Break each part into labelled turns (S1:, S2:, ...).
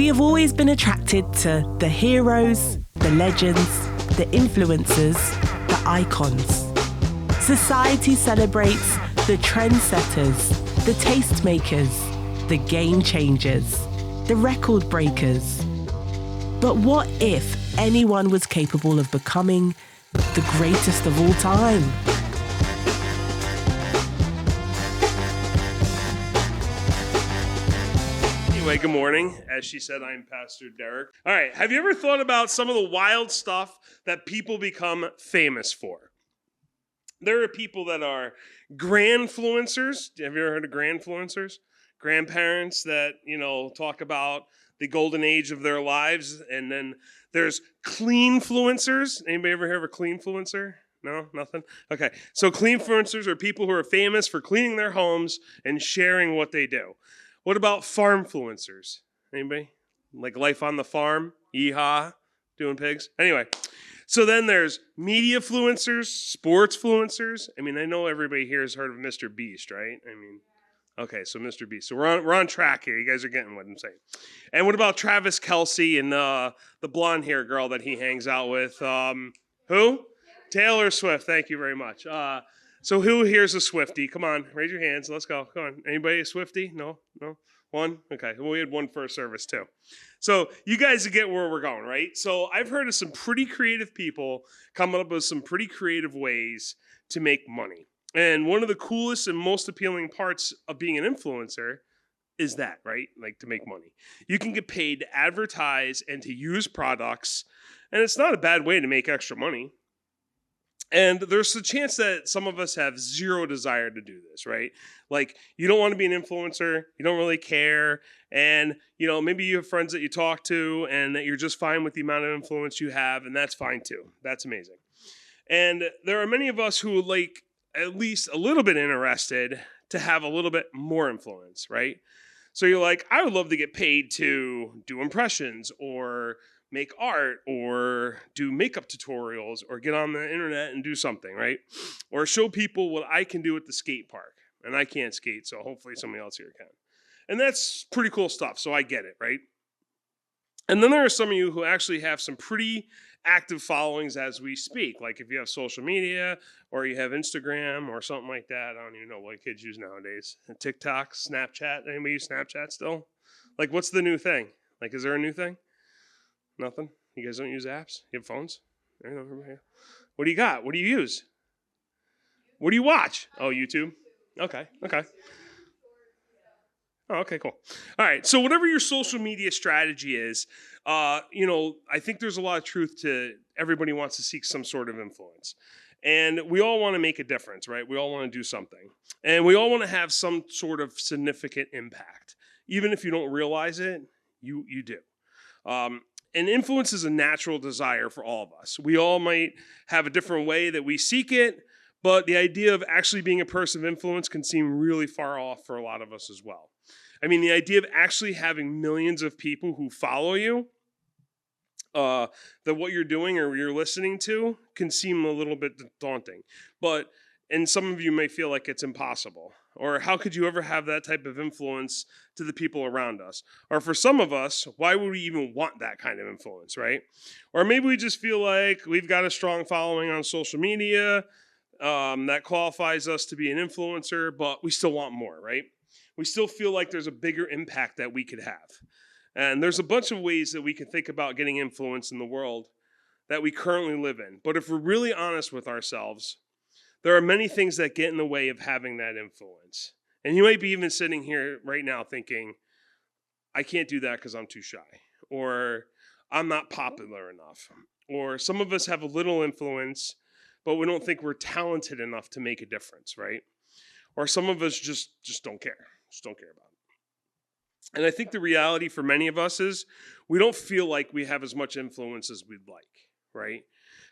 S1: We have always been attracted to the heroes, the legends, the influencers, the icons. Society celebrates the trendsetters, the tastemakers, the game changers, the record breakers. But what if anyone was capable of becoming the greatest of all time?
S2: Anyway, good morning. As she said, I'm Pastor Derek. All right, have you ever thought about some of the wild stuff that people become famous for? There are people that are grandfluencers. Have you ever heard of grandfluencers? Grandparents that, talk about the golden age of their lives. And then there's cleanfluencers. Anybody ever hear of a cleanfluencer? No, nothing? Okay, so cleanfluencers are people who are famous for cleaning their homes and sharing what they do. What about farmfluencers? Anybody? Like life on the farm? Yeehaw, doing pigs? Anyway, so then there's mediafluencers, sportsfluencers. I know everybody here has heard of Mr. Beast, right? Okay, so Mr. Beast. So we're on track here. You guys are getting what I'm saying. And what about Travis Kelce and the blonde hair girl that he hangs out with? Who? Taylor Swift. Thank you very much. So who here's a Swiftie? Come on, raise your hands. Let's go. Come on. Anybody a Swiftie? No? One? Okay. Well, we had one first service too. So you guys get where we're going, right? So I've heard of some pretty creative people coming up with some pretty creative ways to make money. And one of the coolest and most appealing parts of being an influencer is that, right? Like to make money. You can get paid to advertise and to use products, and it's not a bad way to make extra money. And there's a chance that some of us have zero desire to do this, right? Like, you don't want to be an influencer, you don't really care, and, maybe you have friends that you talk to and that you're just fine with the amount of influence you have, and that's fine too. That's amazing. And there are many of us who like at least a little bit interested to have a little bit more influence, right? So you're like, I would love to get paid to do impressions or make art or do makeup tutorials or get on the internet and do something, right? Or show people what I can do at the skate park. And I can't skate, so hopefully somebody else here can. And that's pretty cool stuff, so I get it, right? And then there are some of you who actually have some pretty active followings as we speak. Like if you have social media or you have Instagram or something like that. I don't even know what kids use nowadays. TikTok, Snapchat. Anybody use Snapchat still? Like what's the new thing? Like is there a new thing? Nothing? You guys don't use apps? You have phones? What do you got? What do you use? What do you watch? Oh, YouTube? Okay. Oh, okay, cool. All right, so whatever your social media strategy is, I think there's a lot of truth to everybody wants to seek some sort of influence. And we all want to make a difference, right? We all want to do something. And we all want to have some sort of significant impact. Even if you don't realize it, you do. And influence is a natural desire for all of us. We all might have a different way that we seek it, but the idea of actually being a person of influence can seem really far off for a lot of us as well. The idea of actually having millions of people who follow you, that what you're doing or you're listening to can seem a little bit daunting. And some of you may feel like it's impossible. Or how could you ever have that type of influence to the people around us? Or for some of us, why would we even want that kind of influence, right? Or maybe we just feel like we've got a strong following on social media that qualifies us to be an influencer, but we still want more, right? We still feel like there's a bigger impact that we could have. And there's a bunch of ways that we can think about getting influence in the world that we currently live in. But if we're really honest with ourselves, there are many things that get in the way of having that influence. And you might be even sitting here right now thinking, I can't do that because I'm too shy. Or I'm not popular enough. Or some of us have a little influence, but we don't think we're talented enough to make a difference, right? Or some of us just don't care. Just don't care about it. And I think the reality for many of us is we don't feel like we have as much influence as we'd like, right?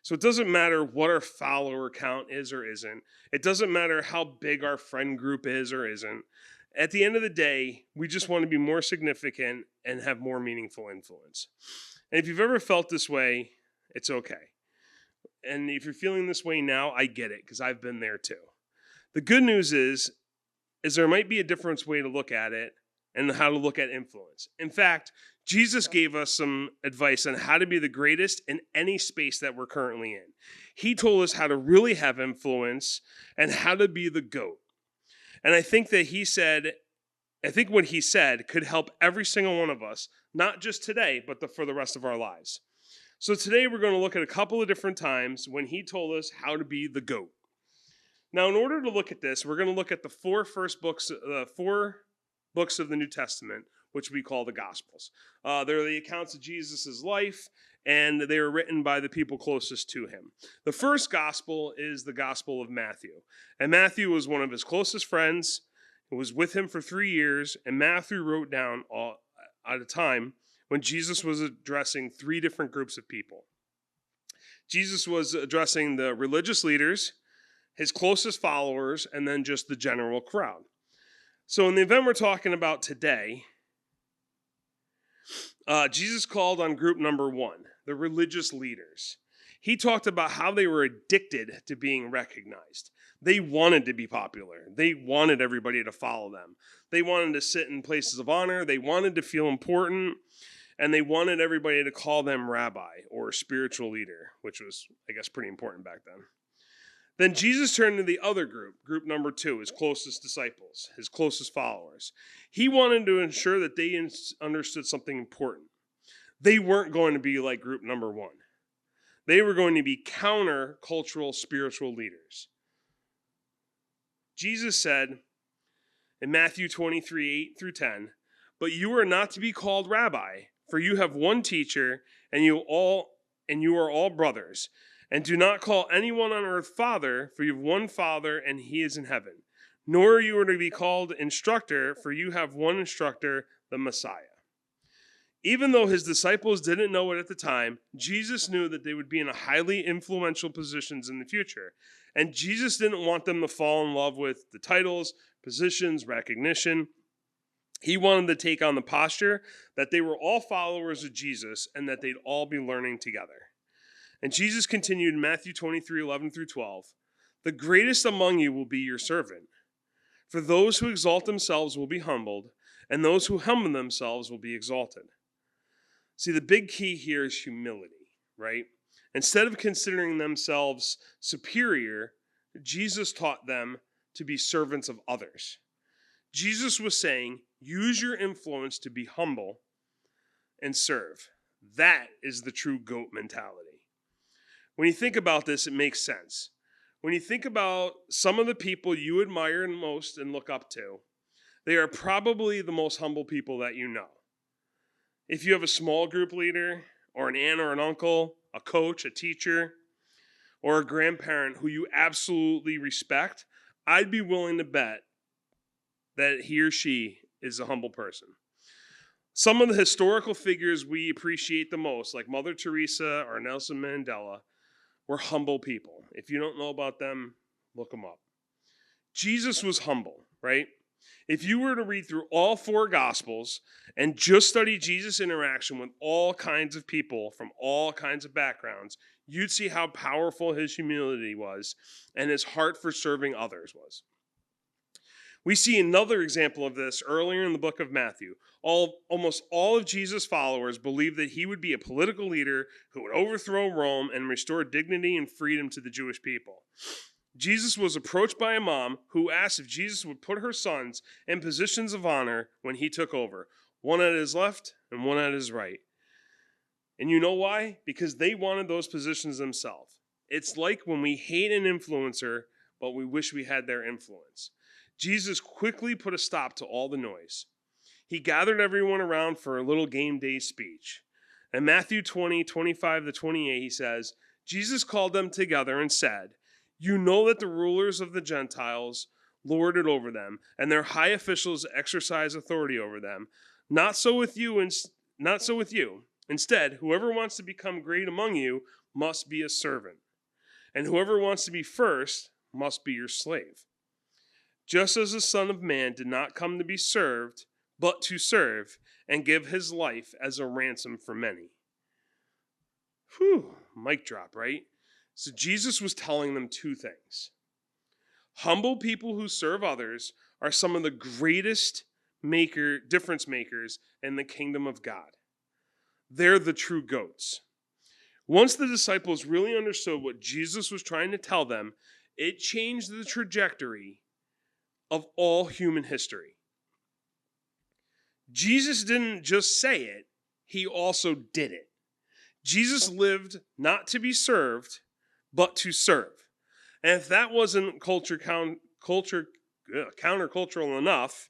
S2: So it doesn't matter what our follower count is or isn't. It doesn't matter how big our friend group is or isn't. At the end of the day, we just want to be more significant and have more meaningful influence. And if you've ever felt this way, it's okay. And if you're feeling this way now, I get it, because I've been there too. The good news is there might be a different way to look at it, and how to look at influence. In fact, Jesus gave us some advice on how to be the greatest in any space that we're currently in. He told us how to really have influence and how to be the GOAT. And I think what he said could help every single one of us, not just today, but for the rest of our lives. So today we're going to look at a couple of different times when he told us how to be the GOAT. Now, in order to look at this, we're going to look at the four books of the New Testament, which we call the Gospels. They're the accounts of Jesus' life, and they were written by the people closest to him. The first gospel is the Gospel of Matthew. And Matthew was one of his closest friends, who was with him for 3 years, and Matthew wrote down at a time when Jesus was addressing 3 different groups of people. Jesus was addressing the religious leaders, his closest followers, and then just the general crowd. So in the event we're talking about today, Jesus called on group number 1, the religious leaders. He talked about how they were addicted to being recognized. They wanted to be popular. They wanted everybody to follow them. They wanted to sit in places of honor. They wanted to feel important. And they wanted everybody to call them rabbi or spiritual leader, which was, I guess, pretty important back then. Then Jesus turned to the other group number 2, his closest disciples, his closest followers. He wanted to ensure that they understood something important. They weren't going to be like group number 1. They were going to be counter-cultural spiritual leaders. Jesus said in Matthew 23:8-10, "But you are not to be called rabbi, for you have one teacher, and you are all brothers. And do not call anyone on earth father, for you have one Father, and he is in heaven. Nor are you to be called instructor, for you have one instructor, the Messiah." Even though his disciples didn't know it at the time, Jesus knew that they would be in highly influential positions in the future. And Jesus didn't want them to fall in love with the titles, positions, recognition. He wanted to take on the posture that they were all followers of Jesus and that they'd all be learning together. And Jesus continued in Matthew 23:11-12, "The greatest among you will be your servant. For those who exalt themselves will be humbled, and those who humble themselves will be exalted." See, the big key here is humility, right? Instead of considering themselves superior, Jesus taught them to be servants of others. Jesus was saying, use your influence to be humble and serve. That is the true GOAT mentality. When you think about this, it makes sense. When you think about some of the people you admire most and look up to, they are probably the most humble people that you know. If you have a small group leader, or an aunt or an uncle, a coach, a teacher, or a grandparent who you absolutely respect, I'd be willing to bet that he or she is a humble person. Some of the historical figures we appreciate the most, like Mother Teresa or Nelson Mandela, were humble people. If you don't know about them, look them up. Jesus was humble, right? If you were to read through all 4 Gospels and just study Jesus' interaction with all kinds of people from all kinds of backgrounds, you'd see how powerful his humility was and his heart for serving others was. We see another example of this earlier in the book of Matthew. Almost all of Jesus' followers believed that he would be a political leader who would overthrow Rome and restore dignity and freedom to the Jewish people. Jesus was approached by a mom who asked if Jesus would put her sons in positions of honor when he took over, one at his left and one at his right. And you know why? Because they wanted those positions themselves. It's like when we hate an influencer, but we wish we had their influence. Jesus quickly put a stop to all the noise. He gathered everyone around for a little game day speech. In Matthew 20:25-28, he says, Jesus called them together and said, "You know that the rulers of the Gentiles lord it over them, and their high officials exercise authority over them. Not so with you. Instead, whoever wants to become great among you must be a servant, and whoever wants to be first must be your slave. Just as the Son of Man did not come to be served, but to serve and give his life as a ransom for many." Whew, mic drop, right? So Jesus was telling them 2 things. Humble people who serve others are some of the greatest difference makers in the kingdom of God. They're the true goats. Once the disciples really understood what Jesus was trying to tell them, it changed the trajectory of all human history. Jesus didn't just say it, he also did it. Jesus lived not to be served, but to serve. And if that wasn't countercultural enough,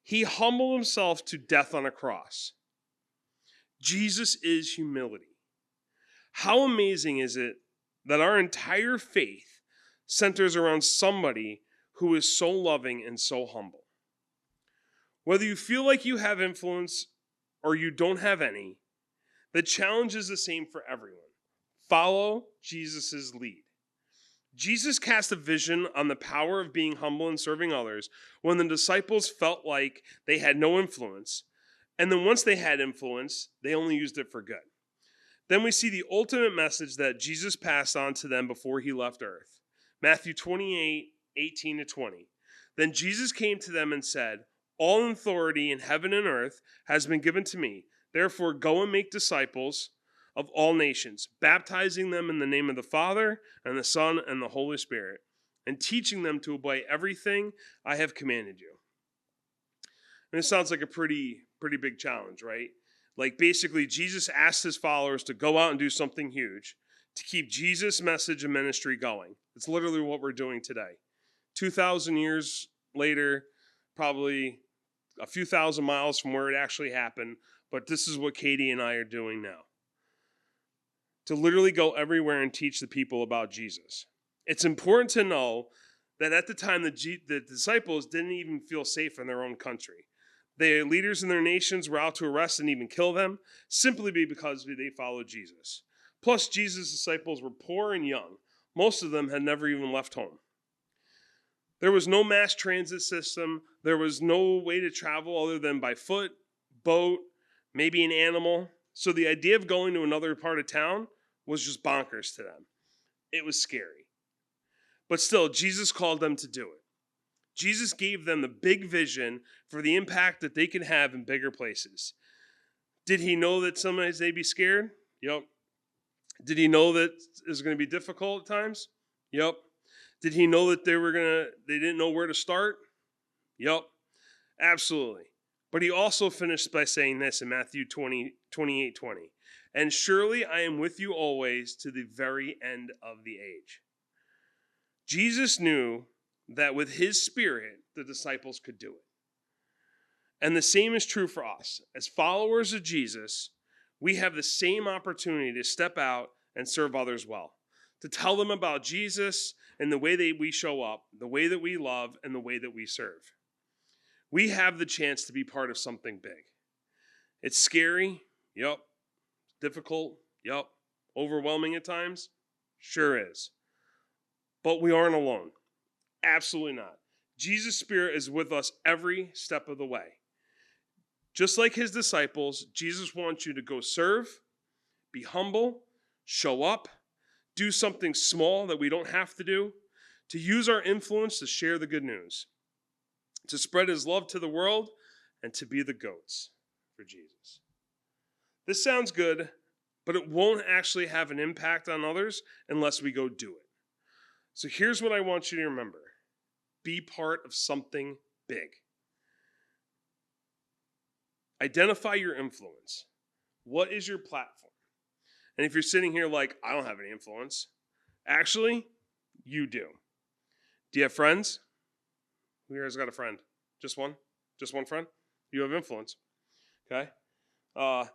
S2: he humbled himself to death on a cross. Jesus is humility. How amazing is it that our entire faith centers around somebody who is so loving and so humble? Whether you feel like you have influence or you don't have any, the challenge is the same for everyone. Follow Jesus' lead. Jesus cast a vision on the power of being humble and serving others when the disciples felt like they had no influence. And then once they had influence, they only used it for good. Then we see the ultimate message that Jesus passed on to them before he left earth. Matthew 28:18-20. Then Jesus came to them and said, "All authority in heaven and earth has been given to me. Therefore, go and make disciples of all nations, baptizing them in the name of the Father and the Son and the Holy Spirit, and teaching them to obey everything I have commanded you." And it sounds like a pretty big challenge, right? Like basically Jesus asked his followers to go out and do something huge to keep Jesus' message and ministry going. It's literally what we're doing today. 2,000 years later, probably a few thousand miles from where it actually happened, but this is what Katie and I are doing now. To literally go everywhere and teach the people about Jesus. It's important to know that at the time the disciples didn't even feel safe in their own country. The leaders in their nations were out to arrest and even kill them simply because they followed Jesus. Plus, Jesus' disciples were poor and young. Most of them had never even left home. There was no mass transit system. There was no way to travel other than by foot, boat, maybe an animal. So the idea of going to another part of town was just bonkers to them. It was scary. But still, Jesus called them to do it. Jesus gave them the big vision for the impact that they could have in bigger places. Did he know that sometimes they'd be scared? Yep. Did he know that it was going to be difficult at times? Yep. Did he know that they didn't know where to start? Yep. Absolutely. But he also finished by saying this in Matthew 28:20. "And surely I am with you always to the very end of the age." Jesus knew that with his Spirit, the disciples could do it. And the same is true for us. As followers of Jesus, we have the same opportunity to step out and serve others well, to tell them about Jesus and the way that we show up, the way that we love, and the way that we serve. We have the chance to be part of something big. It's scary, yep. Difficult, yep. Overwhelming at times, sure is. But we aren't alone. Absolutely not. Jesus' Spirit is with us every step of the way. Just like his disciples, Jesus wants you to go serve, be humble, show up, do something small that we don't have to do, to use our influence to share the good news, to spread his love to the world, and to be the goats for Jesus. This sounds good, but it won't actually have an impact on others unless we go do it. So here's what I want you to remember. Be part of something big. Identify your influence. What is your platform? And if you're sitting here like, I don't have any influence, actually, you do. Do you have friends? Who here has got a friend? Just one? Just one friend? You have influence. Okay?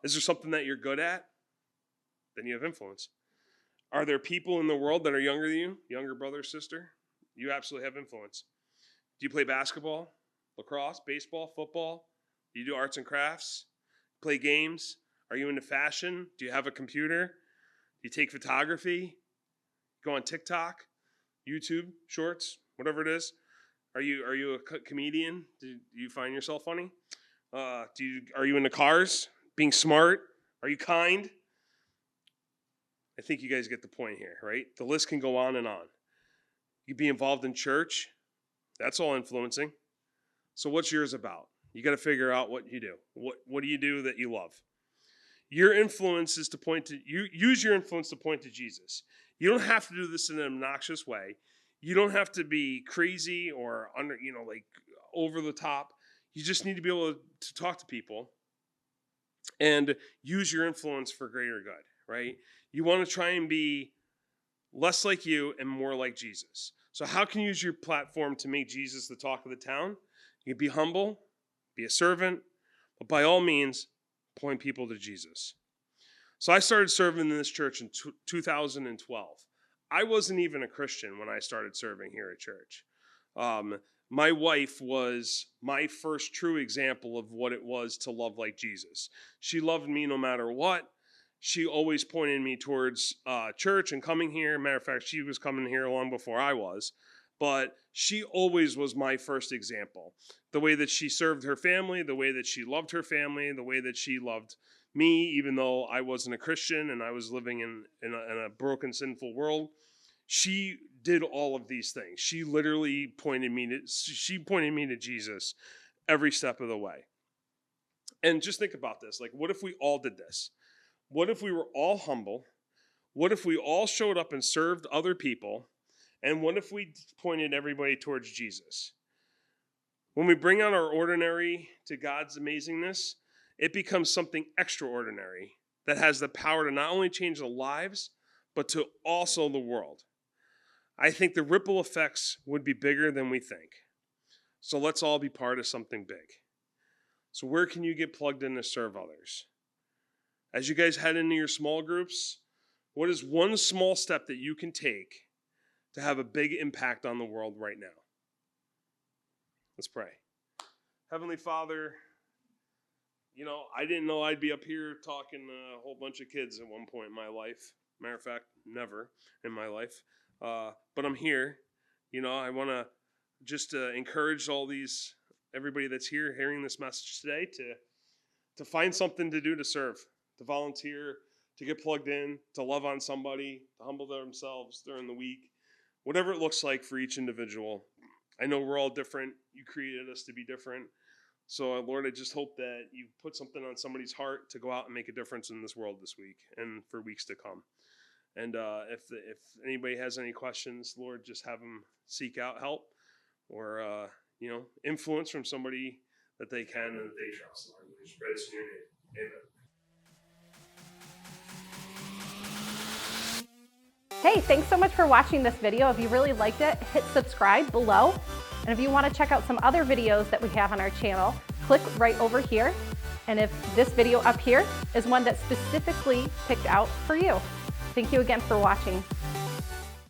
S2: Is there something that you're good at? Then you have influence. Are there people in the world that are younger than you? Younger brother, sister? You absolutely have influence. Do you play basketball, lacrosse, baseball, football? Do you do arts and crafts? Play games? Are you into fashion? Do you have a computer? Do you take photography? Go on TikTok, YouTube, shorts, whatever it is? Are you a comedian? Do you find yourself funny? Are you into cars? Being smart? Are you kind? I think you guys get the point here, right? The list can go on and on. You be involved in church. That's all influencing. So what's yours about? You got to figure out what you do. What do you do that you love? Your influence is to point to, you use your influence to point to Jesus. You don't have to do this in an obnoxious way. You don't have to be crazy or like over the top. You just need to be able to talk to people and use your influence for greater good, right? You want to try and be less like you and more like Jesus. So how can you use your platform to make Jesus the talk of the town? You can be humble, be a servant, but by all means, point people to Jesus. So I started serving in this church in 2012. I wasn't even a Christian when I started serving here at church. My wife was my first true example of what it was to love like Jesus. She loved me no matter what. She always pointed me towards church and coming here. Matter of fact, she was coming here long before I was. But she always was my first example. The way that she served her family, the way that she loved her family, the way that she loved me, even though I wasn't a Christian and I was living in a broken, sinful world. She did all of these things. She literally pointed me to Jesus every step of the way. And just think about this. Like, what if we all did this? What if we were all humble? What if we all showed up and served other people? And what if we pointed everybody towards Jesus? When we bring out our ordinary to God's amazingness, it becomes something extraordinary that has the power to not only change the lives, but to also the world. I think the ripple effects would be bigger than we think. So let's all be part of something big. So where can you get plugged in to serve others? As you guys head into your small groups, what is one small step that you can take to have a big impact on the world right now? Let's pray. Heavenly Father, I didn't know I'd be up here talking to a whole bunch of kids at one point in my life. Matter of fact, never in my life. But I'm here. I want to just encourage everybody that's here hearing this message today to find something to do to serve, to volunteer, to get plugged in, to love on somebody, to humble themselves during the week, whatever it looks like for each individual. I know we're all different. You created us to be different. So, Lord, I just hope that you put something on somebody's heart to go out and make a difference in this world this week and for weeks to come. And if anybody has any questions, Lord, just have them seek out help or, influence from somebody that they can and that they trust. Lord, we just pray this in your name. Amen.
S3: Hey, thanks so much for watching this video. If you really liked it, hit subscribe below. And if you want to check out some other videos that we have on our channel, click right over here. And if this video up here is one that's specifically picked out for you. Thank you again for watching.